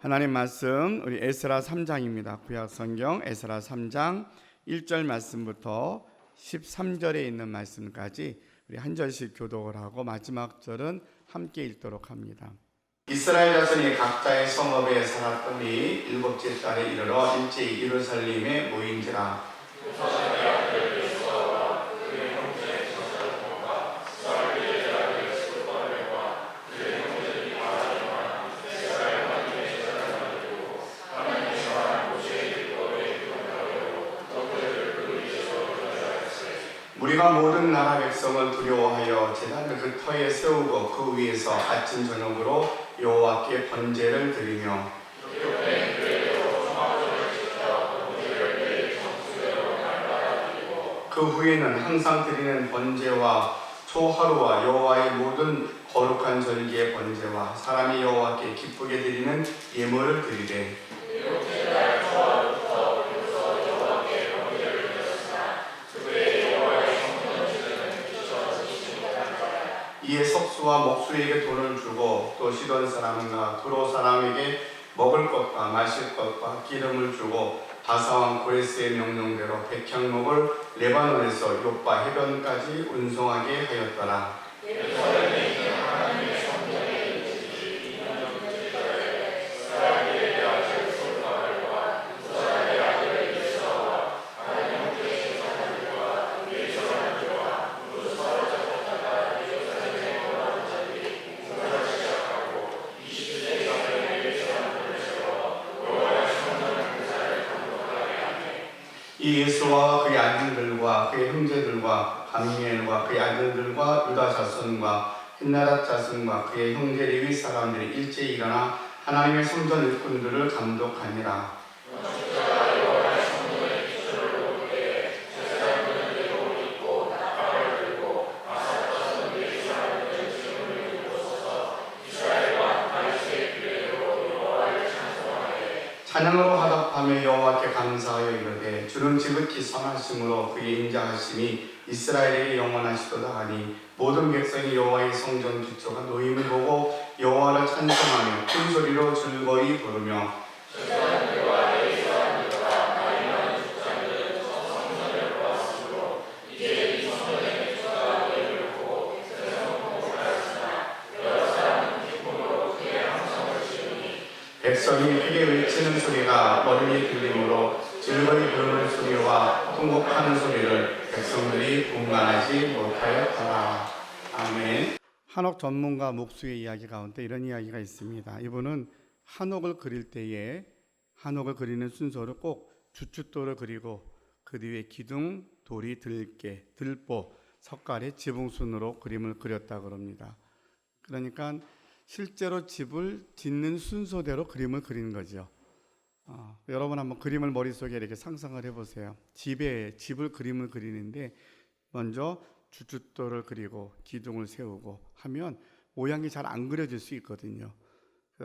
하나님 말씀 우리 에스라 3장입니다. 구약 성경 에스라 3장 1절 말씀부터 13절에 있는 말씀까지 우리 한 절씩 교독을 하고 마지막 절은 함께 읽도록 합니다. 이스라엘 자손이 각자의 성읍에 살았더니 일곱째 달에 이르러 일제히 예루살렘에 모인지라. 우리가 모든 나라 백성을 두려워하여 제단을 그 터에 세우고 그 위에서 아침 저녁으로 여호와께 번제를 드리며 그 후에는 항상 드리는 번제와 초하루와 여호와의 모든 거룩한 절기의 번제와 사람이 여호와께 기쁘게 드리는 예물을 드리되 이에 석수와 목수에게 돈을 주고 또 시돈 사람과 두로 사람에게 먹을 것과 마실 것과 기름을 주고 바사왕 고레스의 명령대로 백향목을 레바논에서 욥바 해변까지 운송하게 하였더라. 이 예수와 그의 아들들과 그의 형제들과 감미엘과 그의 아들들과 유다 자손과 햇나라 자손과 그의 형제 레위 사람들이 일제히 일어나 하나님의 성전 일꾼들을 감독하니라. 찬양으로 화답하며 여호와께 감사하여 이르되 주는 지극히 선하심으로 그의 인자하심이 이스라엘에게 영원하시도다 하니 모든 백성이 여호와의 성전 기초가 놓임을 보고 여호와를 찬송하며 큰 소리로 즐거이 부르며 백성이 크게 외치는 소리가 멀리 들리므로 즐거이 부르는 소리와 통곡하는 소리를 백성들이 분간하지 못하였더라. 아멘. 한옥 전문가 목수의 이야기 가운데 이런 이야기가 있습니다. 이분은 한옥을 그릴 때에 한옥을 그리는 순서를 꼭 주춧돌을 그리고 그 뒤에 기둥, 돌이, 들깨, 들보, 석가래, 지붕순으로 그림을 그렸다고 합니다. 그러니까 실제로 집을 짓는 순서대로 그림을 그리는 거죠. 여러분 한번 그림을 머릿속에 이렇게 상상을 해보세요. 집을 그림을 그리는데 먼저 주춧돌을 그리고 기둥을 세우고 하면 모양이 잘 안 그려질 수 있거든요.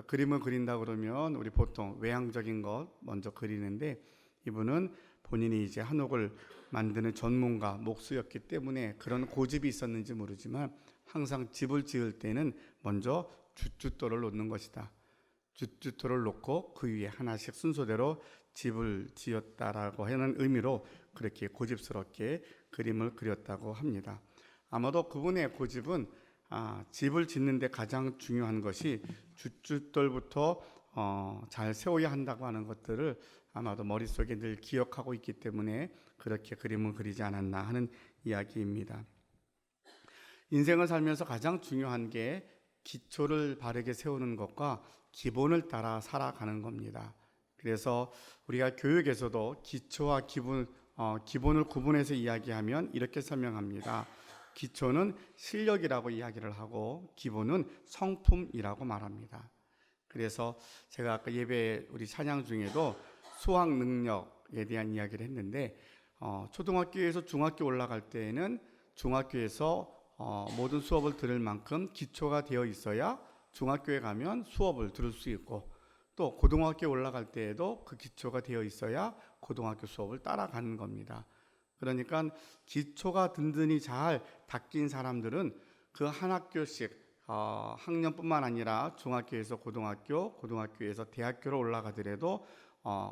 그림을 그린다 그러면 우리 보통 외향적인 것 먼저 그리는데 이분은 본인이 이제 한옥을 만드는 전문가, 목수였기 때문에 그런 고집이 있었는지 모르지만 항상 집을 지을 때는 먼저 주춧돌을 놓는 것이다. 주춧돌을 놓고 그 위에 하나씩 순서대로 집을 지었다라고 하는 의미로 그렇게 고집스럽게 그림을 그렸다고 합니다. 아마도 그분의 고집은 집을 짓는 데 가장 중요한 것이 주춧돌부터 잘 세워야 한다고 하는 것들을 아마도 머릿속에 늘 기억하고 있기 때문에 그렇게 그림을 그리지 않았나 하는 이야기입니다. 인생을 살면서 가장 중요한 게 기초를 바르게 세우는 것과 기본을 따라 살아가는 겁니다. 그래서 우리가 교육에서도 기초와 기본을 구분해서 이야기하면 이렇게 설명합니다. 기초는 실력이라고 이야기를 하고 기본은 성품이라고 말합니다. 그래서 제가 아까 예배 우리 찬양 중에도 수학 능력에 대한 이야기를 했는데 초등학교에서 중학교 올라갈 때에는 중학교에서 모든 수업을 들을 만큼 기초가 되어 있어야 중학교에 가면 수업을 들을 수 있고 또 고등학교에 올라갈 때에도 그 기초가 되어 있어야 고등학교 수업을 따라가는 겁니다. 그러니까 기초가 든든히 잘 닦인 사람들은 그 한 학교씩 학년뿐만 아니라 중학교에서 고등학교, 고등학교에서 대학교로 올라가더라도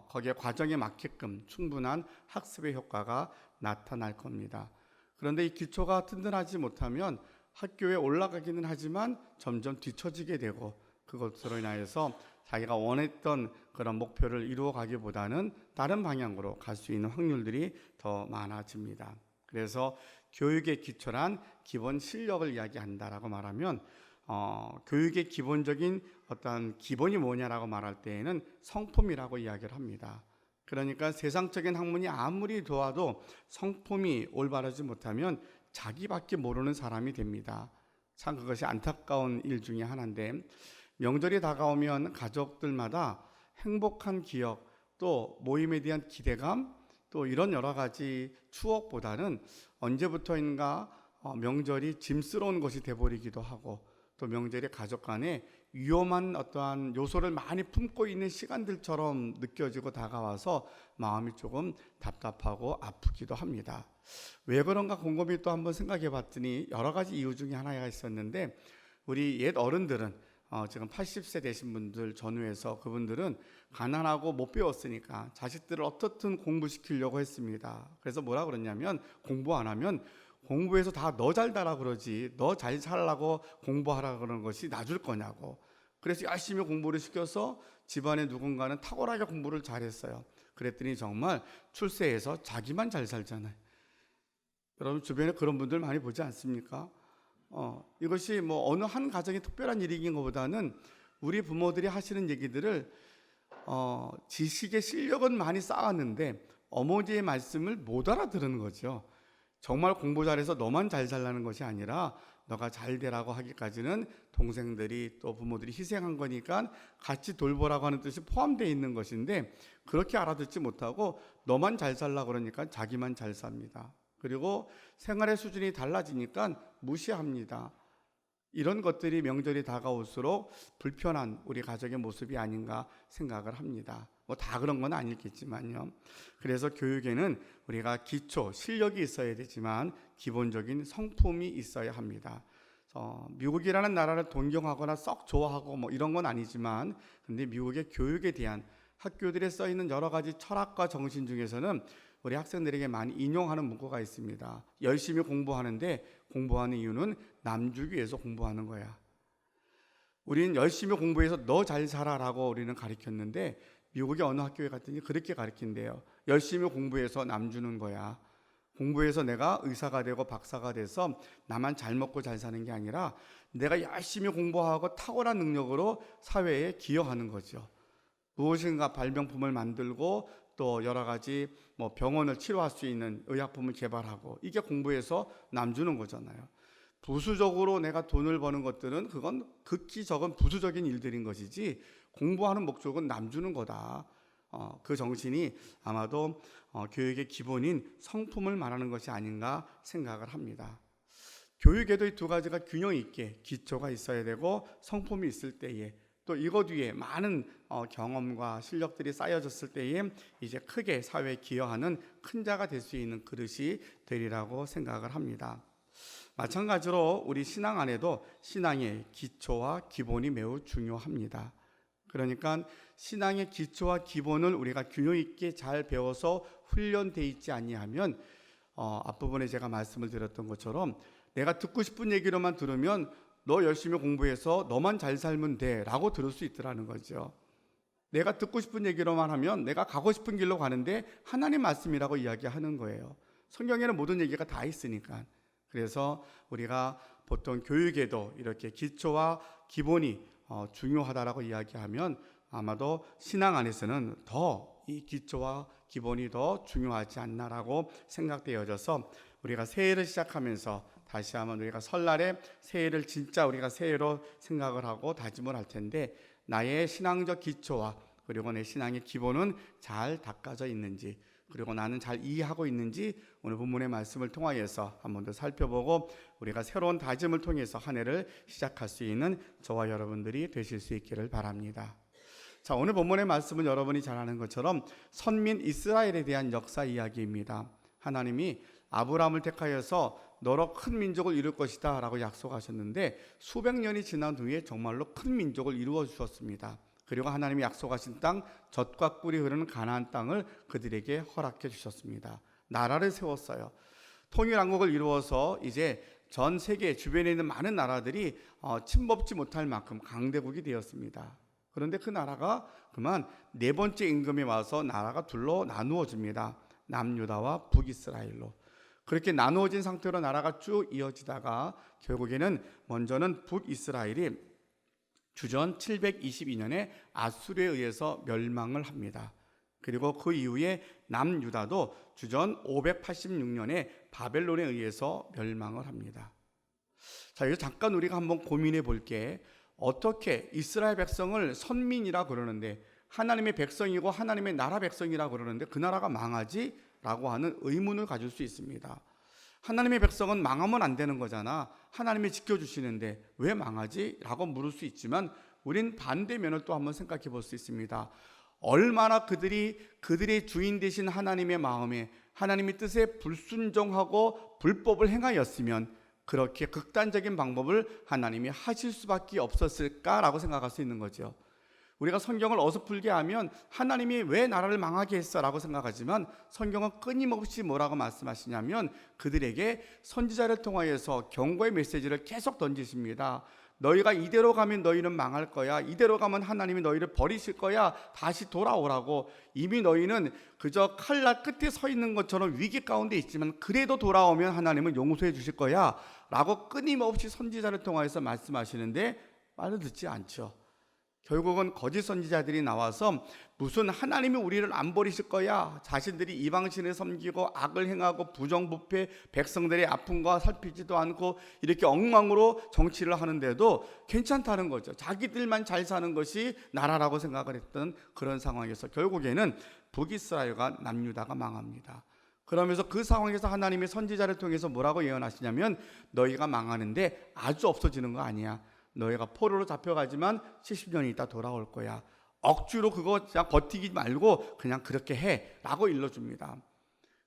거기에 과정에 맞게끔 충분한 학습의 효과가 나타날 겁니다. 그런데 이 기초가 튼튼하지 못하면 학교에 올라가기는 하지만 점점 뒤처지게 되고 그것으로 인하여서 자기가 원했던 그런 목표를 이루어가기보다는 다른 방향으로 갈 수 있는 확률들이 더 많아집니다. 그래서 교육의 기초란 기본 실력을 이야기한다라고 말하면 교육의 기본적인 어떤 기본이 뭐냐라고 말할 때에는 성품이라고 이야기를 합니다. 그러니까 세상적인 학문이 아무리 좋아도 성품이 올바르지 못하면 자기밖에 모르는 사람이 됩니다. 참 그것이 안타까운 일 중에 하나인데 명절이 다가오면 가족들마다 행복한 기억 또 모임에 대한 기대감 또 이런 여러 가지 추억보다는 언제부터인가 명절이 짐스러운 것이 돼버리기도 하고 또 명절이 가족 간에 위험한 어떠한 요소를 많이 품고 있는 시간들처럼 느껴지고 다가와서 마음이 조금 답답하고 아프기도 합니다. 왜 그런가 곰곰이 또 한번 생각해 봤더니 여러 가지 이유 중에 하나가 있었는데 우리 옛 어른들은 지금 80세 되신 분들 전후에서 그분들은 가난하고 못 배웠으니까 자식들을 어떻든 공부시키려고 했습니다. 그래서 뭐라 그러냐면 공부 안 하면 공부해서 다 너 잘 되라 그러지 너 잘 살라고 공부하라 그러는 것이 놔줄 거냐고. 그래서 열심히 공부를 시켜서 집안에 누군가는 탁월하게 공부를 잘했어요. 그랬더니 정말 출세해서 자기만 잘 살잖아요. 여러분 주변에 그런 분들 많이 보지 않습니까? 이것이 뭐 어느 한 가정의 특별한 일인 것보다는 우리 부모들이 하시는 얘기들을 지식의 실력은 많이 쌓았는데 어머니의 말씀을 못 알아들은 거죠. 정말 공부 잘해서 너만 잘 살라는 것이 아니라 너가 잘 되라고 하기까지는 동생들이 또 부모들이 희생한 거니까 같이 돌보라고 하는 뜻이 포함되어 있는 것인데 그렇게 알아듣지 못하고 너만 잘 살라고 그러니까 자기만 잘 삽니다. 그리고 생활의 수준이 달라지니까 무시합니다. 이런 것들이 명절이 다가올수록 불편한 우리 가족의 모습이 아닌가 생각을 합니다. 뭐 다 그런 건 아니겠지만요. 그래서 교육에는 우리가 기초, 실력이 있어야 되지만 기본적인 성품이 있어야 합니다. 미국이라는 나라를 존경하거나 썩 좋아하고 뭐 이런 건 아니지만 근데 미국의 교육에 대한 학교들에 써 있는 여러 가지 철학과 정신 중에서는 우리 학생들에게 많이 인용하는 문구가 있습니다. 열심히 공부하는데 공부하는 이유는 남 주기 위해서 공부하는 거야. 우리는 열심히 공부해서 너 잘 살아라고 우리는 가르쳤는데 미국의 어느 학교에 갔더니 그렇게 가르친대요. 열심히 공부해서 남 주는 거야. 공부해서 내가 의사가 되고 박사가 돼서 나만 잘 먹고 잘 사는 게 아니라 내가 열심히 공부하고 탁월한 능력으로 사회에 기여하는 거죠. 무엇인가 발명품을 만들고 또 여러 가지 뭐 병원을 치료할 수 있는 의약품을 개발하고 이게 공부해서 남 주는 거잖아요. 부수적으로 내가 돈을 버는 것들은 그건 극히 적은 부수적인 일들인 것이지 공부하는 목적은 남 주는 거다. 그 정신이 아마도 교육의 기본인 성품을 말하는 것이 아닌가 생각을 합니다. 교육에도 이 두 가지가 균형 있게 기초가 있어야 되고 성품이 있을 때에 또 이것 위에 많은 경험과 실력들이 쌓여졌을 때에 이제 크게 사회에 기여하는 큰 자가 될 수 있는 그릇이 되리라고 생각을 합니다. 마찬가지로 우리 신앙 안에도 신앙의 기초와 기본이 매우 중요합니다. 그러니까 신앙의 기초와 기본을 우리가 균형 있게 잘 배워서 훈련되어 있지 아니하면 앞부분에 제가 말씀을 드렸던 것처럼 내가 듣고 싶은 얘기로만 들으면 너 열심히 공부해서 너만 잘 살면 돼 라고 들을 수 있더라는 거죠. 내가 듣고 싶은 얘기로만 하면 내가 가고 싶은 길로 가는데 하나님 말씀이라고 이야기하는 거예요. 성경에는 모든 얘기가 다 있으니까. 그래서 우리가 보통 교육에도 이렇게 기초와 기본이 중요하다라고 이야기하면 아마도 신앙 안에서는 더 이 기초와 기본이 더 중요하지 않나라고 생각되어져서 우리가 새해를 시작하면서 다시 한번 우리가 설날에 새해를 진짜 우리가 새해로 생각을 하고 다짐을 할 텐데 나의 신앙적 기초와 그리고 내 신앙의 기본은 잘 닦아져 있는지 그리고 나는 잘 이해하고 있는지 오늘 본문의 말씀을 통하여서 한 번 더 살펴보고 우리가 새로운 다짐을 통해서 한 해를 시작할 수 있는 저와 여러분들이 되실 수 있기를 바랍니다. 자, 오늘 본문의 말씀은 여러분이 잘 아는 것처럼 선민 이스라엘에 대한 역사 이야기입니다. 하나님이 아브라함을 택하여서 너로 큰 민족을 이룰 것이다 라고 약속하셨는데 수백 년이 지난 후에 정말로 큰 민족을 이루어 주셨습니다. 그리고 하나님이 약속하신 땅, 젖과 꿀이 흐르는 가나안 땅을 그들에게 허락해 주셨습니다. 나라를 세웠어요. 통일왕국을 이루어서 이제 전 세계 주변에 있는 많은 나라들이 침범지 못할 만큼 강대국이 되었습니다. 그런데 그 나라가 그만 네 번째 임금에 와서 나라가 둘로 나누어집니다. 남유다와 북이스라엘로. 그렇게 나누어진 상태로 나라가 쭉 이어지다가 결국에는 먼저는 북이스라엘이 주전 722년에 아수르에 의해서 멸망을 합니다. 그리고 그 이후에 남유다도 주전 586년에 바벨론에 의해서 멸망을 합니다. 자, 여기서 잠깐 우리가 한번 고민해 볼게. 어떻게 이스라엘 백성을 선민이라 그러는데 하나님의 백성이고 하나님의 나라 백성이라 그러는데 그 나라가 망하지? 라고 하는 의문을 가질 수 있습니다. 하나님의 백성은 망하면 안 되는 거잖아. 하나님이 지켜주시는데 왜 망하지? 라고 물을 수 있지만 우린 반대면을 또 한번 생각해 볼 수 있습니다. 얼마나 그들의 주인 되신 하나님의 마음에 하나님의 뜻에 불순종하고 불법을 행하였으면 그렇게 극단적인 방법을 하나님이 하실 수밖에 없었을까라고 생각할 수 있는 거죠. 우리가 성경을 어설프게 하면 하나님이 왜 나라를 망하게 했어? 라고 생각하지만 성경은 끊임없이 뭐라고 말씀하시냐면 그들에게 선지자를 통하여서 경고의 메시지를 계속 던지십니다. 너희가 이대로 가면 너희는 망할 거야. 이대로 가면 하나님이 너희를 버리실 거야. 다시 돌아오라고. 이미 너희는 그저 칼날 끝에 서 있는 것처럼 위기 가운데 있지만 그래도 돌아오면 하나님은 용서해 주실 거야 라고 끊임없이 선지자를 통하여서 말씀하시는데 말을 듣지 않죠. 결국은 거짓 선지자들이 나와서 무슨 하나님이 우리를 안 버리실 거야, 자신들이 이방신을 섬기고 악을 행하고 부정부패, 백성들의 아픔과 살피지도 않고 이렇게 엉망으로 정치를 하는데도 괜찮다는 거죠. 자기들만 잘 사는 것이 나라라고 생각을 했던 그런 상황에서 결국에는 북이스라엘과 남유다가 망합니다. 그러면서 그 상황에서 하나님의 선지자를 통해서 뭐라고 예언하시냐면 너희가 망하는데 아주 없어지는 거 아니야. 너희가 포로로 잡혀가지만 70년이 있다 돌아올 거야. 억지로 그거 그냥 버티기 말고 그냥 그렇게 해 라고 일러줍니다.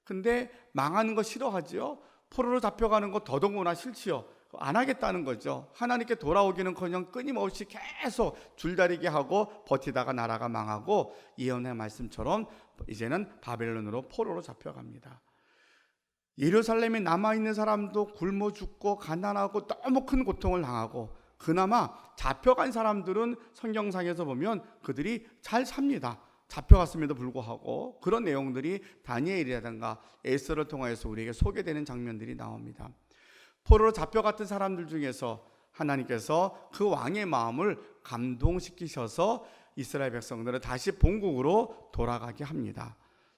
근데 망하는 거 싫어하지요? 포로로 잡혀가는 거 더더구나 싫지요? 안 하겠다는 거죠. 하나님께 돌아오기는커녕 끊임없이 계속 줄다리기 하고 버티다가 나라가 망하고 예언의 말씀처럼 이제는 바벨론으로 포로로 잡혀갑니다. 예루살렘에 남아있는 사람도 굶어 죽고 가난하고 너무 큰 고통을 당하고 그나마 잡혀간 사람들은 성경상에서 보면 그들이 잘 삽니다. 잡혀갔음에도 불구하고 그런 내용들이 다니엘이라든가 에스더를 통하여서 우리에게 소개되는 장면들이 나옵니다. 포로로 잡혀갔던 사람들 중에서 하나님께서 그 왕의 마음을 감동시키셔서 이스라엘 백성들을 다시 본국으로 돌아가게 합니다.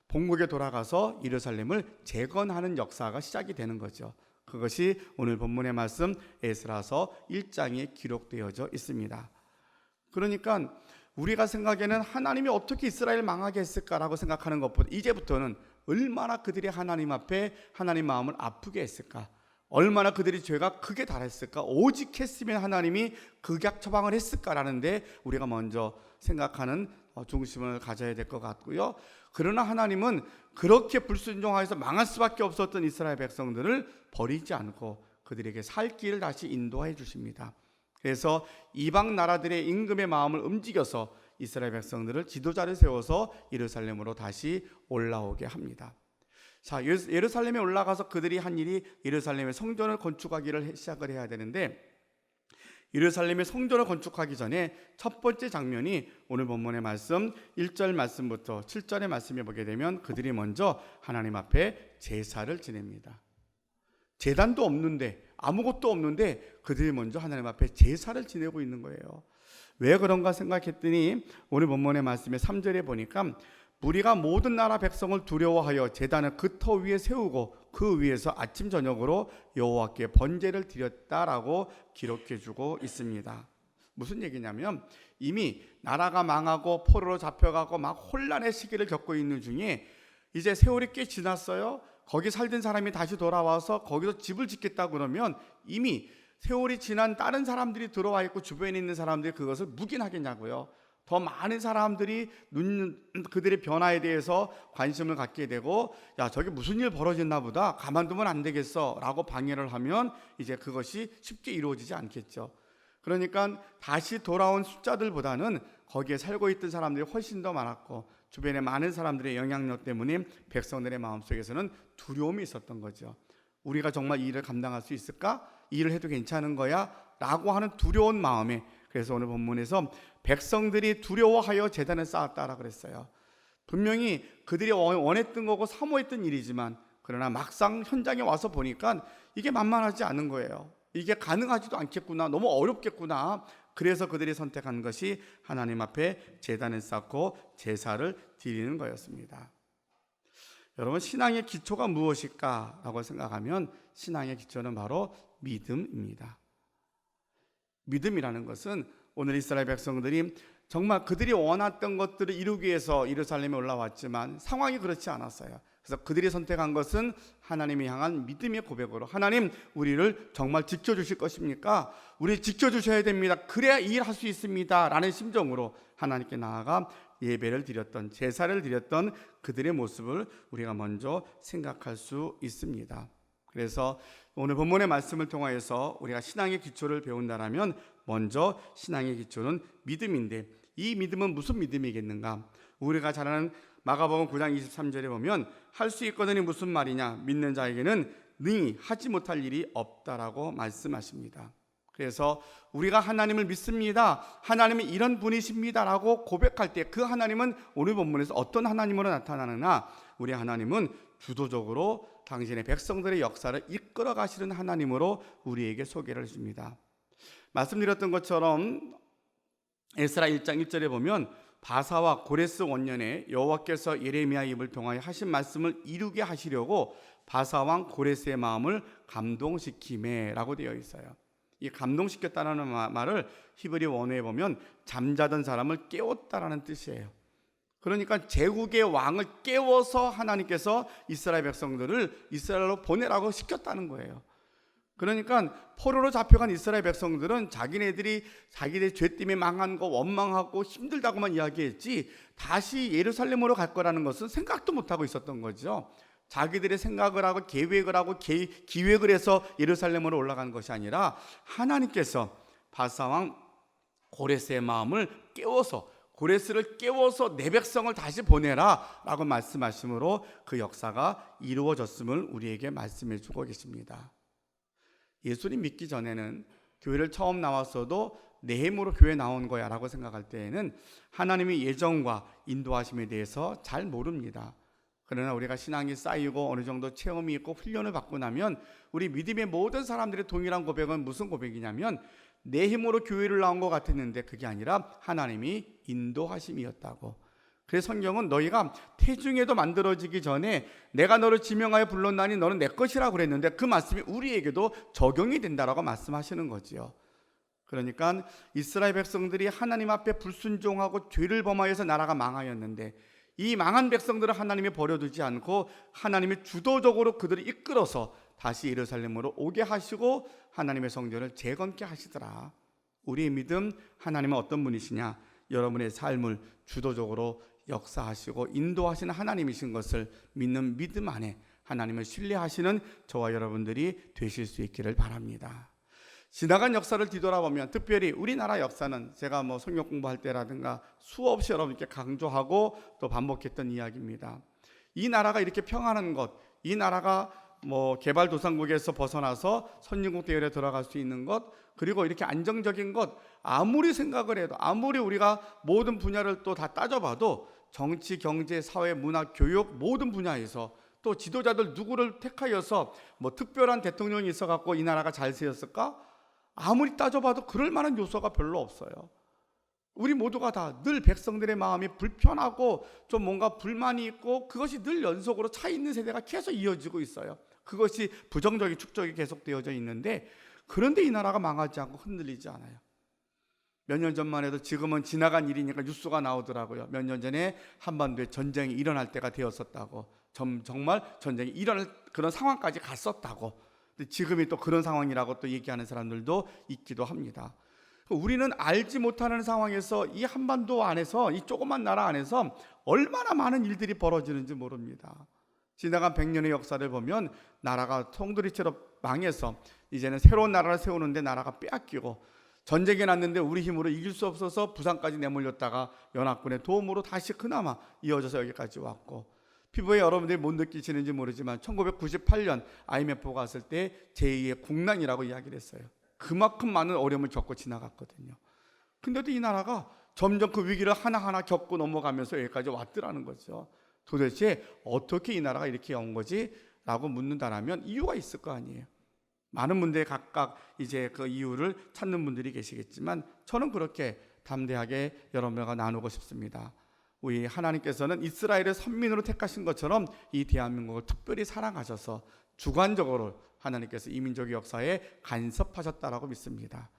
본국에 돌아가서 예루살렘을 재건하는 역사가 시작이 되는 거죠. 그것이 오늘 본문의 말씀 에스라서 1장에 기록되어져 있습니다. 그러니까 우리가 생각에는 하나님이 어떻게 이스라엘을 망하게 했을까라고 생각하는 것보다 이제부터는 얼마나 그들이 하나님 앞에 하나님 마음을 아프게 했을까, 얼마나 그들이 죄가 크게 달했을까, 오직 했으면 하나님이 극약 처방을 했을까라는 데 우리가 먼저 생각하는 중심을 가져야 될 것 같고요. 그러나 하나님은 그렇게 불순종하여서 망할 수밖에 없었던 이스라엘 백성들을 버리지 않고 그들에게 살 길을 다시 인도해 주십니다. 그래서 이방 나라들의 임금의 마음을 움직여서 이스라엘 백성들을 지도자를 세워서 예루살렘으로 다시 올라오게 합니다. 자, 예루살렘에 올라가서 그들이 한 일이 예루살렘의 성전을 건축하기를 시작을 해야 되는데 예루살렘의 성전을 건축하기 전에 첫 번째 장면이 오늘 본문의 말씀 1절 말씀부터 7절의 말씀에 보게 되면 그들이 먼저 하나님 앞에 제사를 지냅니다. 제단도 없는데 아무것도 없는데 그들이 먼저 하나님 앞에 제사를 지내고 있는 거예요. 왜 그런가 생각했더니 오늘 본문의 말씀에 3절에 보니까 무리가 모든 나라 백성을 두려워하여 제단을 그 터 위에 세우고 그 위에서 아침 저녁으로 여호와께 번제를 드렸다라고 기록해주고 있습니다. 무슨 얘기냐면 이미 나라가 망하고 포로로 잡혀가고 막 혼란의 시기를 겪고 있는 중에 이제 세월이 꽤 지났어요. 거기 살던 사람이 다시 돌아와서 거기서 집을 짓겠다 그러면 이미 세월이 지난 다른 사람들이 들어와 있고 주변에 있는 사람들이 그것을 묵인하겠냐고요. 더 많은 사람들이 그들의 변화에 대해서 관심을 갖게 되고, 야, 저게 무슨 일 벌어졌나 보다, 가만두면 안 되겠어 라고 방해를 하면 이제 그것이 쉽게 이루어지지 않겠죠. 그러니까 다시 돌아온 숫자들보다는 거기에 살고 있던 사람들이 훨씬 더 많았고, 주변에 많은 사람들의 영향력 때문에 백성들의 마음속에서는 두려움이 있었던 거죠. 우리가 정말 이 일을 감당할 수 있을까? 이 일을 해도 괜찮은 거야? 라고 하는 두려운 마음에, 그래서 오늘 본문에서 백성들이 두려워하여 제단을 쌓았다라 그랬어요. 분명히 그들이 원했던 거고 사모했던 일이지만, 그러나 막상 현장에 와서 보니까 이게 만만하지 않은 거예요. 이게 가능하지도 않겠구나, 너무 어렵겠구나. 그래서 그들이 선택한 것이 하나님 앞에 제단을 쌓고 제사를 드리는 거였습니다. 여러분, 신앙의 기초가 무엇일까라고 생각하면 신앙의 기초는 바로 믿음입니다. 믿음이라는 것은 오늘 이스라엘 백성들이 정말 그들이 원했던 것들을 이루기 위해서 예루살렘에 올라왔지만 상황이 그렇지 않았어요. 그래서 그들이 선택한 것은 하나님을 향한 믿음의 고백으로, 하나님, 우리를 정말 지켜주실 것입니까? 우리 지켜주셔야 됩니다. 그래야 이 일 할 수 있습니다 라는 심정으로 하나님께 나아가 예배를 드렸던, 제사를 드렸던 그들의 모습을 우리가 먼저 생각할 수 있습니다. 그래서 오늘 본문의 말씀을 통하여서 우리가 신앙의 기초를 배운다라면 먼저 신앙의 기초는 믿음인데, 이 믿음은 무슨 믿음이겠는가? 우리가 잘 아는 마가복음 9장 23절에 보면 할 수 있거든이 무슨 말이냐? 믿는 자에게는 능히 하지 못할 일이 없다라고 말씀하십니다. 그래서 우리가 하나님을 믿습니다, 하나님이 이런 분이십니다 라고 고백할 때 그 하나님은 오늘 본문에서 어떤 하나님으로 나타나느냐? 우리 하나님은 주도적으로 당신의 백성들의 역사를 이끌어 가시는 하나님으로 우리에게 소개를 해줍니다. 말씀드렸던 것처럼 에스라 1장 1절에 보면 바사와 고레스 원년에 여호와께서 예레미야 입을 통하여 하신 말씀을 이루게 하시려고 바사 왕 고레스의 마음을 감동시키매 라고 되어 있어요. 이 감동시켰다는 말을 히브리 원어에 보면 잠자던 사람을 깨웠다라는 뜻이에요. 그러니까 제국의 왕을 깨워서 하나님께서 이스라엘 백성들을 이스라엘로 보내라고 시켰다는 거예요. 그러니까 포로로 잡혀간 이스라엘 백성들은 자기네들이 자기들 죄 때문에 망한 거 원망하고 힘들다고만 이야기했지, 다시 예루살렘으로 갈 거라는 것은 생각도 못하고 있었던 거죠. 자기들의 생각을 하고 계획을 하고 기획을 해서 예루살렘으로 올라간 것이 아니라 하나님께서 바사왕 고레스의 마음을 깨워서, 고레스를 깨워서 내 백성을 다시 보내라 라고 말씀하심으로 그 역사가 이루어졌음을 우리에게 말씀해 주고 계십니다. 예수님 믿기 전에는 교회를 처음 나왔어도 내 힘으로 교회 나온 거야 라고 생각할 때에는 하나님의 예정과 인도하심에 대해서 잘 모릅니다. 그러나 우리가 신앙이 쌓이고 어느 정도 체험이 있고 훈련을 받고 나면 우리 믿음의 모든 사람들의 동일한 고백은 무슨 고백이냐면, 내 힘으로 교회를 나온 것 같았는데 그게 아니라 하나님이 인도하심이었다고. 그래서 성경은 너희가 태중에도 만들어지기 전에 내가 너를 지명하여 불렀나니 너는 내 것이라고 그랬는데, 그 말씀이 우리에게도 적용이 된다라고 말씀하시는 거지요. 그러니까 이스라엘 백성들이 하나님 앞에 불순종하고 죄를 범하여서 나라가 망하였는데, 이 망한 백성들을 하나님이 버려두지 않고 하나님이 주도적으로 그들을 이끌어서 다시 예루살렘으로 오게 하시고 하나님의 성전을 재건케 하시더라. 우리의 믿음, 하나님은 어떤 분이시냐? 여러분의 삶을 주도적으로 역사하시고 인도하시는 하나님이신 것을 믿는 믿음 안에 하나님을 신뢰하시는 저와 여러분들이 되실 수 있기를 바랍니다. 지나간 역사를 뒤돌아보면, 특별히 우리나라 역사는 제가 성경 공부할 때라든가 수없이 여러분께 강조하고 또 반복했던 이야기입니다. 이 나라가 이렇게 평안한 것, 이 나라가 개발도상국에서 벗어나서 선진국 대열에 들어갈 수 있는 것, 그리고 이렇게 안정적인 것, 아무리 생각을 해도, 아무리 우리가 모든 분야를 또 다 따져봐도 정치, 경제, 사회, 문화, 교육 모든 분야에서 또 지도자들 누구를 택하여서 특별한 대통령이 있어갖고 이 나라가 잘 세웠을까? 아무리 따져봐도 그럴 만한 요소가 별로 없어요. 우리 모두가 다 늘 백성들의 마음이 불편하고 좀 뭔가 불만이 있고, 그것이 늘 연속으로 차 있는 세대가 계속 이어지고 있어요. 그것이 부정적인 축적이 계속되어져 있는데, 그런데 이 나라가 망하지 않고 흔들리지 않아요. 몇 년 전만 해도, 지금은 지나간 일이니까 뉴스가 나오더라고요. 몇 년 전에 한반도에 전쟁이 일어날 때가 되었었다고, 정말 전쟁이 일어날 그런 상황까지 갔었다고. 지금이 또 그런 상황이라고 또 얘기하는 사람들도 있기도 합니다. 우리는 알지 못하는 상황에서 이 한반도 안에서, 이 조그만 나라 안에서 얼마나 많은 일들이 벌어지는지 모릅니다. 지나간 100년의 역사를 보면 나라가 송두리째로 망해서 이제는 새로운 나라를 세우는데 나라가 빼앗기고, 전쟁이 났는데 우리 힘으로 이길 수 없어서 부산까지 내몰렸다가 연합군의 도움으로 다시 그나마 이어져서 여기까지 왔고, 피부에 여러분들이 못 느끼시는지 모르지만 1998년 IMF가 왔을 때 제2의 국난이라고 이야기를 했어요. 그만큼 많은 어려움을 겪고 지나갔거든요. 근데도 이 나라가 점점 그 위기를 하나하나 겪고 넘어가면서 여기까지 왔더라는 거죠. 도대체 어떻게 이 나라가 이렇게 온 거지? 라고 묻는다라면 이유가 있을 거 아니에요. 많은 분들이 각각 이제 그 이유를 찾는 분들이 계시겠지만, 저는 그렇게 담대하게 여러분들과 나누고 싶습니다. 우리 하나님께서는 이스라엘을 선민으로 택하신 것처럼 이 대한민국을 특별히 사랑하셔서 주관적으로 하나님께서 이민족의 역사에 간섭하셨다라고 믿습니다.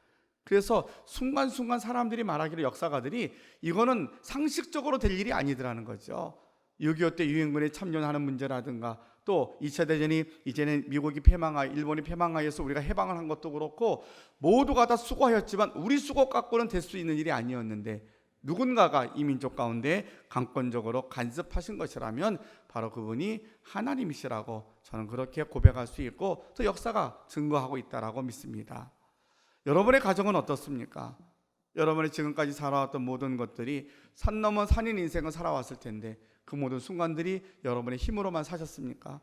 그래서 순간순간 사람들이 말하기를, 역사가들이, 이거는 상식적으로 될 일이 아니더라는 거죠. 6.25 때 유엔군에 참전하는 문제라든가, 또 2차 대전이 이제는 미국이 패망하여, 일본이 패망하여서 우리가 해방을 한 것도 그렇고, 모두가 다 수고하였지만 우리 수고 갖고는 될 수 있는 일이 아니었는데, 누군가가 이 민족 가운데 강권적으로 간섭하신 것이라면 바로 그분이 하나님이시라고 저는 그렇게 고백할 수 있고, 또 역사가 증거하고 있다라고 믿습니다. 여러분의 가정은 어떻습니까? 여러분이 지금까지 살아왔던 모든 것들이 산 넘어 산인 인생을 살아왔을 텐데, 그 모든 순간들이 여러분의 힘으로만 사셨습니까?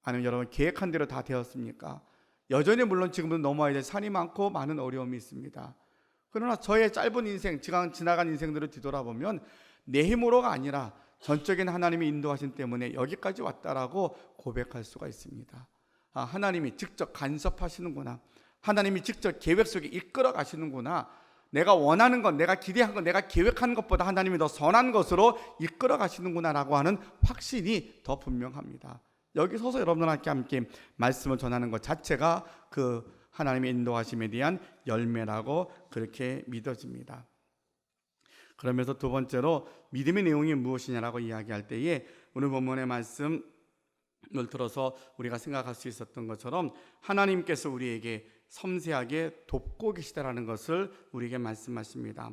아니면 여러분 계획한 대로 다 되었습니까? 여전히 물론 지금도 넘어야 될 산이 많고 많은 어려움이 있습니다. 그러나 저의 짧은 인생, 지나간 인생들을 뒤돌아보면 내 힘으로가 아니라 전적인 하나님의 인도하심 때문에 여기까지 왔다라고 고백할 수가 있습니다. 하나님이 직접 간섭하시는구나. 하나님이 직접 계획 속에 이끌어 가시는구나. 내가 원하는 것, 내가 기대한 것, 내가 계획한 것보다 하나님이 더 선한 것으로 이끌어 가시는구나라고 하는 확신이 더 분명합니다. 여기 서서 여러분들과 함께 말씀을 전하는 것 자체가 그 하나님의 인도하심에 대한 열매라고 그렇게 믿어집니다. 그러면서 두 번째로 믿음의 내용이 무엇이냐라고 이야기할 때에, 오늘 본문의 말씀을 들어서 우리가 생각할 수 있었던 것처럼 하나님께서 우리에게 섬세하게 돕고 계시다라는 것을 우리에게 말씀하십니다.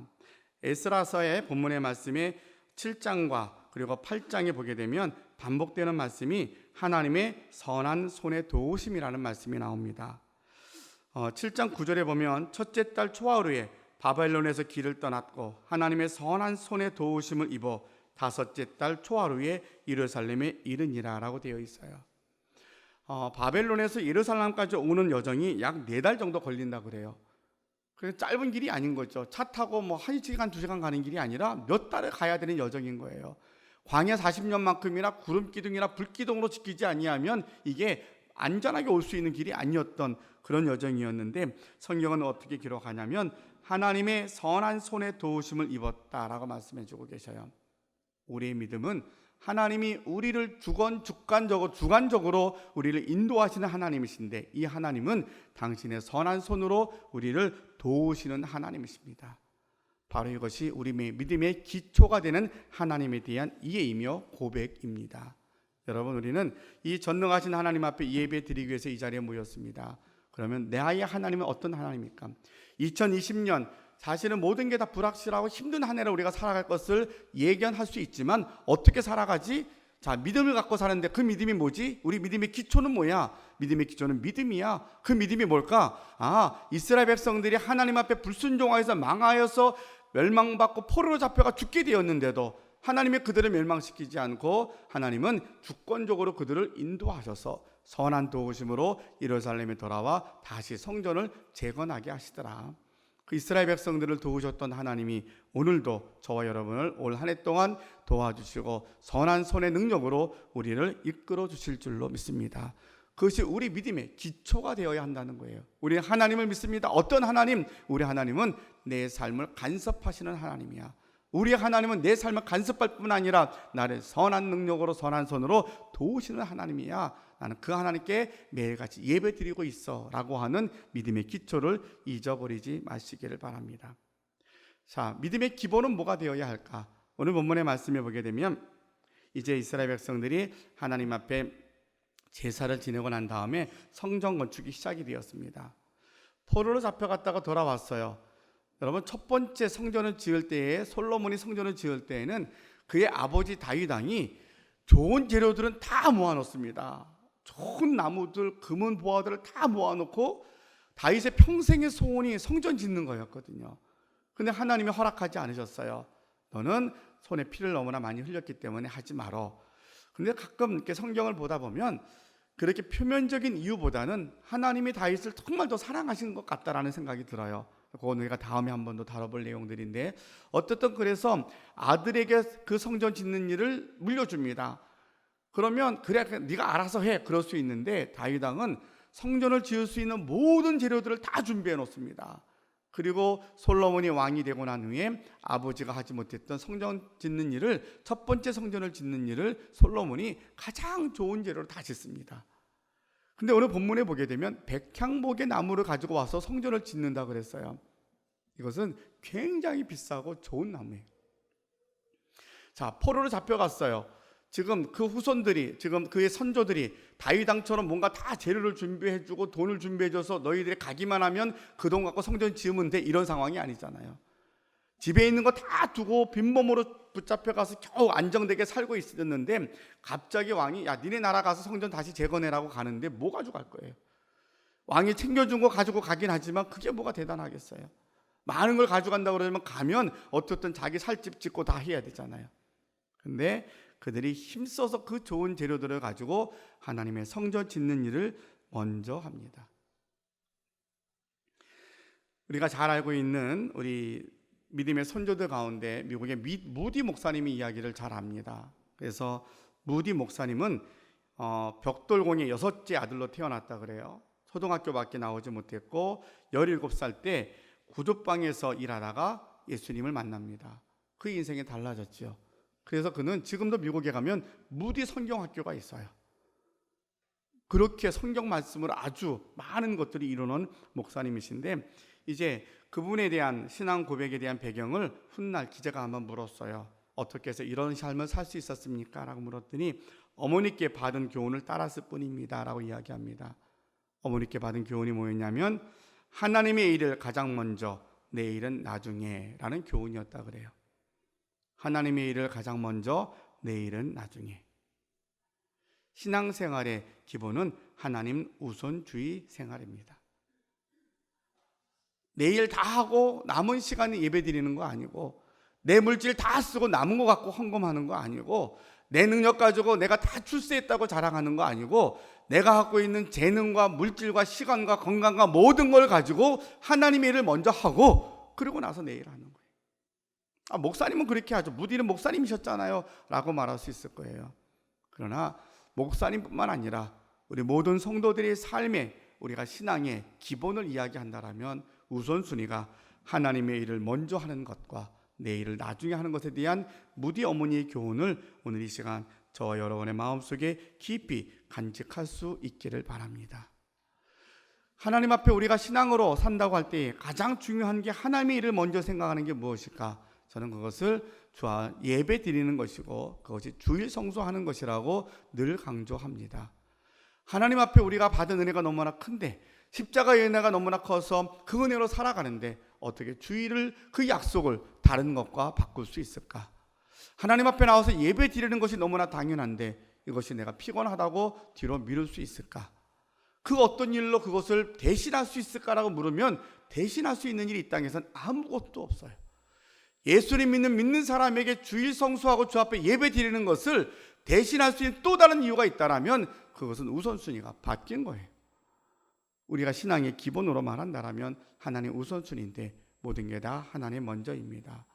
에스라서의 본문의 말씀에 7장과 그리고 8장에 보게 되면 반복되는 말씀이 하나님의 선한 손의 도우심이라는 말씀이 나옵니다. 7장 9절에 보면 첫째 달 초하루에 바벨론에서 길을 떠났고 하나님의 선한 손의 도우심을 입어 다섯째 달 초하루에 예루살렘에 이르니라 라고 되어 있어요. 바벨론에서 예루살렘까지 오는 여정이 약 4달 정도 걸린다 그래요. 그래서 짧은 길이 아닌 거죠. 차 타고 뭐 1시간 2시간 가는 길이 아니라 몇 달을 가야 되는 여정인 거예요. 광야 40년만큼이나 구름 기둥이나 불 기둥으로 지키지 아니하면 이게 안전하게 올 수 있는 길이 아니었던 그런 여정이었는데, 성경은 어떻게 기록하냐면 하나님의 선한 손의 도우심을 입었다라고 말씀해 주고 계셔요. 우리의 믿음은 하나님이 우리를 주관적으로 우리를 인도하시는 하나님이신데, 이 하나님은 당신의 선한 손으로 우리를 도우시는 하나님이십니다. 바로 이것이 우리 믿음의 기초가 되는 하나님에 대한 이해이며 고백입니다. 여러분, 우리는 이 전능하신 하나님 앞에 예배 드리기 위해서 이 자리에 모였습니다. 그러면 나의 하나님은 어떤 하나님입니까? 2020년 사실은 모든 게 다 불확실하고 힘든 한 해를 우리가 살아갈 것을 예견할 수 있지만, 어떻게 살아가지? 자, 믿음을 갖고 사는데 그 믿음이 뭐지? 우리 믿음의 기초는 뭐야? 믿음의 기초는 믿음이야. 그 믿음이 뭘까? 이스라엘 백성들이 하나님 앞에 불순종하여서 망하여서 멸망받고 포로로 잡혀가 죽게 되었는데도 하나님이 그들을 멸망시키지 않고 하나님은 주권적으로 그들을 인도하셔서 선한 도우심으로 예루살렘에 돌아와 다시 성전을 재건하게 하시더라. 그 이스라엘 백성들을 도우셨던 하나님이 오늘도 저와 여러분을 올 한 해 동안 도와주시고 선한 손의 능력으로 우리를 이끌어 주실 줄로 믿습니다. 그것이 우리 믿음의 기초가 되어야 한다는 거예요. 우리 하나님을 믿습니다. 어떤 하나님? 우리 하나님은 내 삶을 간섭하시는 하나님이야. 우리 하나님은 내 삶을 간섭할 뿐 아니라 나를 선한 능력으로 선한 손으로 도우시는 하나님이야. 나는 그 하나님께 매일같이 예배드리고 있어 라고 하는 믿음의 기초를 잊어버리지 마시기를 바랍니다. 자, 믿음의 기본은 뭐가 되어야 할까? 오늘 본문의 말씀에 보게 되면 이제 이스라엘 백성들이 하나님 앞에 제사를 지내고 난 다음에 성전 건축이 시작이 되었습니다. 포로로 잡혀갔다가 돌아왔어요. 여러분, 첫 번째 성전을 지을 때에, 솔로몬이 성전을 지을 때에는 그의 아버지 다윗 왕이 좋은 재료들은 다 모아놓습니다. 좋은 나무들, 금은 보화들을 다 모아놓고 다윗의 평생의 소원이 성전 짓는 거였거든요. 근데 하나님이 허락하지 않으셨어요. 너는 손에 피를 너무나 많이 흘렸기 때문에 하지 말어. 근데 가끔 이렇게 성경을 보다 보면 그렇게 표면적인 이유보다는 하나님이 다윗을 정말 더 사랑하시는 것 같다라는 생각이 들어요. 그건 우리가 다음에 한 번 더 다뤄볼 내용들인데, 어쨌든 그래서 아들에게 그 성전 짓는 일을 물려줍니다. 그러면 그래, 네가 알아서 해, 그럴 수 있는데 다윗 왕은 성전을 지을 수 있는 모든 재료들을 다 준비해 놓습니다. 그리고 솔로몬이 왕이 되고 난 후에 아버지가 하지 못했던 성전 짓는 일을, 첫 번째 성전을 짓는 일을 솔로몬이 가장 좋은 재료로 다 짓습니다. 근데 오늘 본문에 보게 되면 백향목의 나무를 가지고 와서 성전을 짓는다 그랬어요. 이것은 굉장히 비싸고 좋은 나무예요. 자, 포로로 잡혀갔어요. 지금 그 후손들이, 지금 그의 선조들이 다윗 왕처럼 뭔가 다 재료를 준비해주고 돈을 준비해줘서 너희들이 가기만 하면 그 돈 갖고 성전 지으면 돼, 이런 상황이 아니잖아요. 집에 있는 거 다 두고 빈몸으로 붙잡혀가서 겨우 안정되게 살고 있었는데 갑자기 왕이, 야, 니네 나라 가서 성전 다시 재건해라고 가는데 뭐 가지고 갈 거예요? 왕이 챙겨준 거 가지고 가긴 하지만 그게 뭐가 대단하겠어요? 많은 걸 가져간다고 그러면 가면 어떻든 자기 살집 짓고 다 해야 되잖아요. 근데 그들이 힘써서 그 좋은 재료들을 가지고 하나님의 성전 짓는 일을 먼저 합니다. 우리가 잘 알고 있는 우리 믿음의 선조들 가운데 미국의 무디 목사님이 이야기를 잘 합니다. 그래서 무디 목사님은 벽돌공의 6째 아들로 태어났다 그래요. 초등학교밖에 나오지 못했고 17살 때 구두방에서 일하다가 예수님을 만납니다. 그 인생이 달라졌죠. 그래서 그는 지금도 미국에 가면 무디 성경학교가 있어요. 그렇게 성경 말씀을 아주 많은 것들이 이루는 목사님이신데, 이제 그분에 대한 신앙 고백에 대한 배경을 훗날 기자가 한번 물었어요. 어떻게 해서 이런 삶을 살 수 있었습니까? 라고 물었더니 어머니께 받은 교훈을 따랐을 뿐입니다 라고 이야기합니다. 어머니께 받은 교훈이 뭐였냐면 하나님의 일을 가장 먼저, 내 일은 나중에 라는 교훈이었다 그래요. 하나님의 일을 가장 먼저, 내 일은 나중에. 신앙생활의 기본은 하나님 우선주의 생활입니다. 내 일 다 하고 남은 시간에 예배 드리는 거 아니고, 내 물질 다 쓰고 남은 거 갖고 헌금하는 거 아니고, 내 능력 가지고 내가 다 출세했다고 자랑하는 거 아니고, 내가 갖고 있는 재능과 물질과 시간과 건강과 모든 걸 가지고 하나님의 일을 먼저 하고 그리고 나서 내 일 하는 거예요. 목사님은 그렇게 하죠. 무디는 목사님이셨잖아요 라고 말할 수 있을 거예요. 그러나 목사님뿐만 아니라 우리 모든 성도들의 삶에, 우리가 신앙의 기본을 이야기한다면 우선순위가 하나님의 일을 먼저 하는 것과 내 일을 나중에 하는 것에 대한 무디 어머니의 교훈을 오늘 이 시간 저와 여러분의 마음속에 깊이 간직할 수 있기를 바랍니다. 하나님 앞에 우리가 신앙으로 산다고 할 때 가장 중요한 게 하나님의 일을 먼저 생각하는 게 무엇일까? 저는 그것을 예배 드리는 것이고 그것이 주일 성수하는 것이라고 늘 강조합니다. 하나님 앞에 우리가 받은 은혜가 너무나 큰데, 십자가의 은혜가 너무나 커서 그 은혜로 살아가는데 어떻게 주일을, 그 약속을 다른 것과 바꿀 수 있을까? 하나님 앞에 나와서 예배 드리는 것이 너무나 당연한데 이것이 내가 피곤하다고 뒤로 미룰 수 있을까? 그 어떤 일로 그것을 대신할 수 있을까라고 물으면 대신할 수 있는 일이 이 땅에서는 아무것도 없어요. 예수를 믿는 사람에게 주일 성수하고 주 앞에 예배 드리는 것을 대신할 수 있는 또 다른 이유가 있다면 그것은 우선순위가 바뀐 거예요. 우리가 신앙의 기본으로 말한다면 하나님 우선순위인데 모든 게 다 하나님 먼저입니다.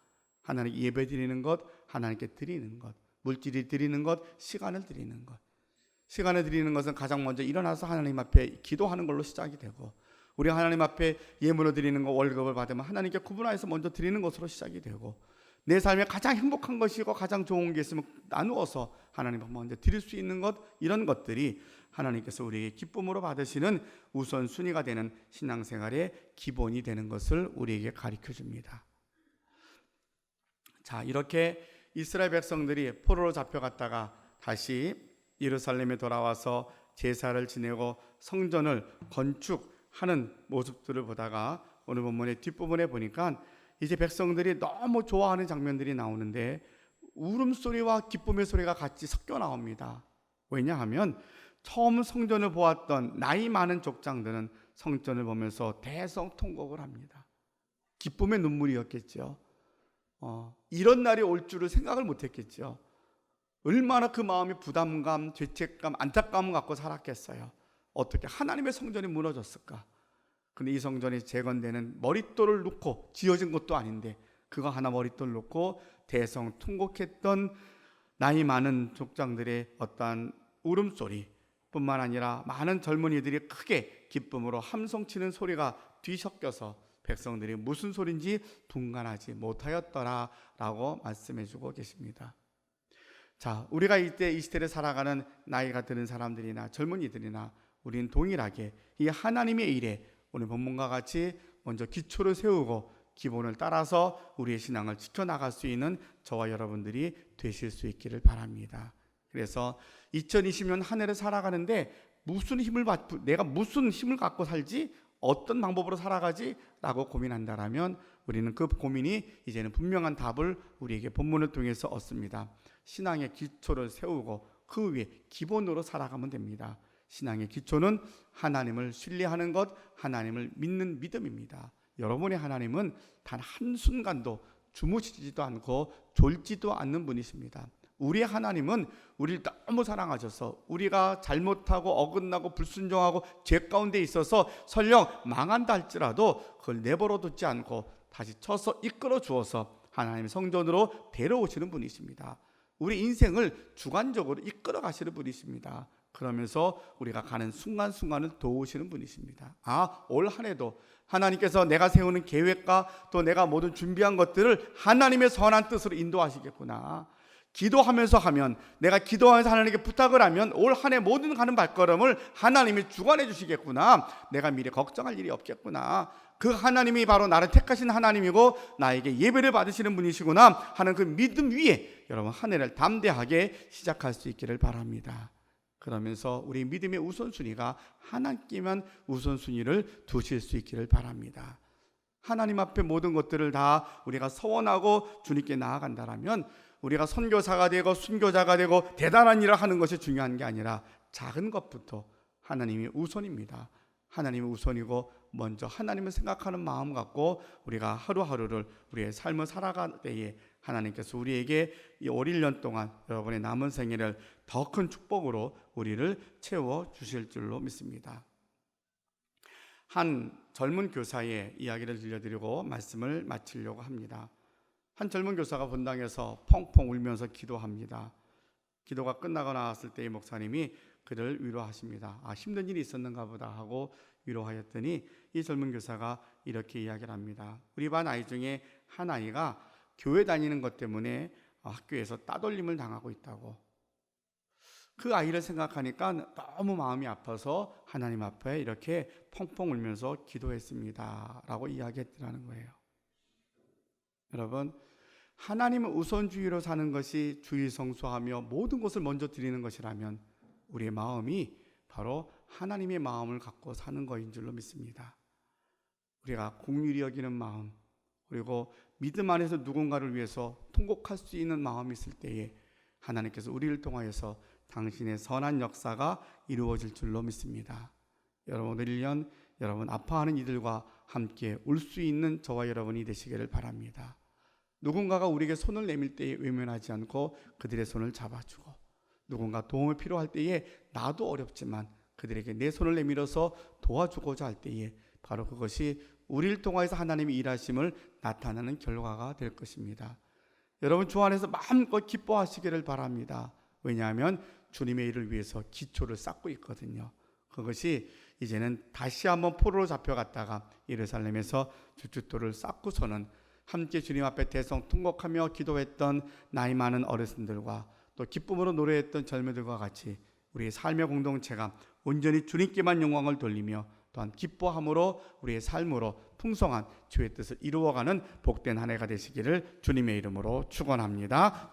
하나님 예배 드리는 것, 하나님께 드리는 것, 물질이 드리는 것, 시간을 드리는 것. 시간을 드리는 것은 가장 먼저 일어나서 하나님 앞에 기도하는 걸로 시작이 되고, 우리가 하나님 앞에 예물을 드리는 것, 월급을 받으면 하나님께 구분하여서 먼저 드리는 것으로 시작이 되고, 내 삶에 가장 행복한 것이고 가장 좋은 게 있으면 나누어서 하나님 앞에 먼저 드릴 수 있는 것, 이런 것들이 하나님께서 우리에게 기쁨으로 받으시는 우선순위가 되는 신앙생활의 기본이 되는 것을 우리에게 가르쳐 줍니다. 자, 이렇게 이스라엘 백성들이 포로로 잡혀갔다가 다시 예루살렘에 돌아와서 제사를 지내고 성전을 건축하는 모습들을 보다가 오늘 본문의 뒷부분에 보니까 이제 백성들이 너무 좋아하는 장면들이 나오는데 울음소리와 기쁨의 소리가 같이 섞여 나옵니다. 왜냐하면 처음 성전을 보았던 나이 많은 족장들은 성전을 보면서 대성통곡을 합니다. 기쁨의 눈물이었겠죠. 이런 날이 올 줄을 생각을 못했겠죠. 얼마나 그 마음이 부담감, 죄책감, 안타까움을 갖고 살았겠어요. 어떻게 하나님의 성전이 무너졌을까? 근데 이 성전이 재건되는 머릿돌을 놓고 지어진 것도 아닌데 그거 하나 머릿돌 놓고 대성통곡했던 나이 많은 족장들의 어떠한 울음소리 뿐만 아니라 많은 젊은이들이 크게 기쁨으로 함성치는 소리가 뒤섞여서 백성들이 무슨 소리인지 분간하지 못하였더라라고 말씀해주고 계십니다. 자, 우리가 이때 이 시대를 살아가는 나이가 드는 사람들이나 젊은이들이나 우리는 동일하게 이 하나님의 일에 오늘 본문과 같이 먼저 기초를 세우고 기본을 따라서 우리의 신앙을 지켜나갈 수 있는 저와 여러분들이 되실 수 있기를 바랍니다. 그래서 2020년 한 해를 살아가는데 내가 무슨 힘을 갖고 살지? 어떤 방법으로 살아가지? 라고 고민한다라면 우리는 그 고민이 이제는 분명한 답을 우리에게 본문을 통해서 얻습니다. 신앙의 기초를 세우고 그 위에 기본으로 살아가면 됩니다. 신앙의 기초는 하나님을 신뢰하는 것, 하나님을 믿는 믿음입니다. 여러분의 하나님은 단 한순간도 주무시지도 않고 졸지도 않는 분이십니다. 우리의 하나님은 우리를 너무 사랑하셔서 우리가 잘못하고 어긋나고 불순종하고 죄 가운데 있어서 설령 망한다 할지라도 그걸 내버려 두지 않고 다시 쳐서 이끌어 주어서 하나님의 성전으로 데려오시는 분이십니다. 우리 인생을 주관적으로 이끌어 가시는 분이십니다. 그러면서 우리가 가는 순간순간을 도우시는 분이십니다. 올 한 해도 하나님께서 내가 세우는 계획과 또 내가 모든 준비한 것들을 하나님의 선한 뜻으로 인도하시겠구나. 기도하면서 하면, 내가 기도하면서 하나님께 부탁을 하면 올 한 해 모든 가는 발걸음을 하나님이 주관해 주시겠구나. 내가 미래 걱정할 일이 없겠구나. 그 하나님이 바로 나를 택하신 하나님이고 나에게 예배를 받으시는 분이시구나 하는 그 믿음 위에 여러분 한 해를 담대하게 시작할 수 있기를 바랍니다. 그러면서 우리 믿음의 우선순위가 하나님께만 우선순위를 두실 수 있기를 바랍니다. 하나님 앞에 모든 것들을 다 우리가 서원하고 주님께 나아간다라면 우리가 선교사가 되고 순교자가 되고 대단한 일을 하는 것이 중요한 게 아니라 작은 것부터 하나님이 우선입니다. 하나님이 우선이고 먼저 하나님을 생각하는 마음 갖고 우리가 하루하루를 우리의 삶을 살아갈 때에 하나님께서 우리에게 이 올 1년 동안 여러분의 남은 생애를 더 큰 축복으로 우리를 채워 주실 줄로 믿습니다. 한 젊은 교사의 이야기를 들려드리고 말씀을 마치려고 합니다. 한 젊은 교사가 본당에서 펑펑 울면서 기도합니다. 기도가 끝나고 나왔을 때 이 목사님이 그를 위로하십니다. 힘든 일이 있었는가 보다 하고 위로하였더니 이 젊은 교사가 이렇게 이야기를 합니다. 우리 반 아이 중에 한 아이가 교회 다니는 것 때문에 학교에서 따돌림을 당하고 있다고. 그 아이를 생각하니까 너무 마음이 아파서 하나님 앞에 이렇게 펑펑 울면서 기도했습니다 라고 이야기했더라는 거예요. 여러분, 하나님을 우선주의로 사는 것이 주의성수하며 모든 것을 먼저 드리는 것이라면 우리의 마음이 바로 하나님의 마음을 갖고 사는 것인 줄로 믿습니다. 우리가 긍휼히 여기는 마음, 그리고 믿음 안에서 누군가를 위해서 통곡할 수 있는 마음이 있을 때에 하나님께서 우리를 통하여서 당신의 선한 역사가 이루어질 줄로 믿습니다. 여러분 오늘 1년 여러분 아파하는 이들과 함께 울 수 있는 저와 여러분이 되시기를 바랍니다. 누군가가 우리에게 손을 내밀 때에 외면하지 않고 그들의 손을 잡아주고, 누군가 도움이 필요할 때에 나도 어렵지만 그들에게 내 손을 내밀어서 도와주고자 할 때에 바로 그것이 우리를 통해서 하나님의 일하심을 나타내는 결과가 될 것입니다. 여러분 주 안에서 마음껏 기뻐하시기를 바랍니다. 왜냐하면 주님의 일을 위해서 기초를 쌓고 있거든요. 그것이 이제는 다시 한번 포로로 잡혀갔다가 예루살렘에서 주춧돌을 쌓고서는 함께 주님 앞에 대성통곡하며 기도했던 나이 많은 어르신들과 또 기쁨으로 노래했던 젊은이들과 같이 우리의 삶의 공동체가 온전히 주님께만 영광을 돌리며 또한 기뻐함으로 우리의 삶으로 풍성한 주의 뜻을 이루어가는 복된 한 해가 되시기를 주님의 이름으로 축원합니다.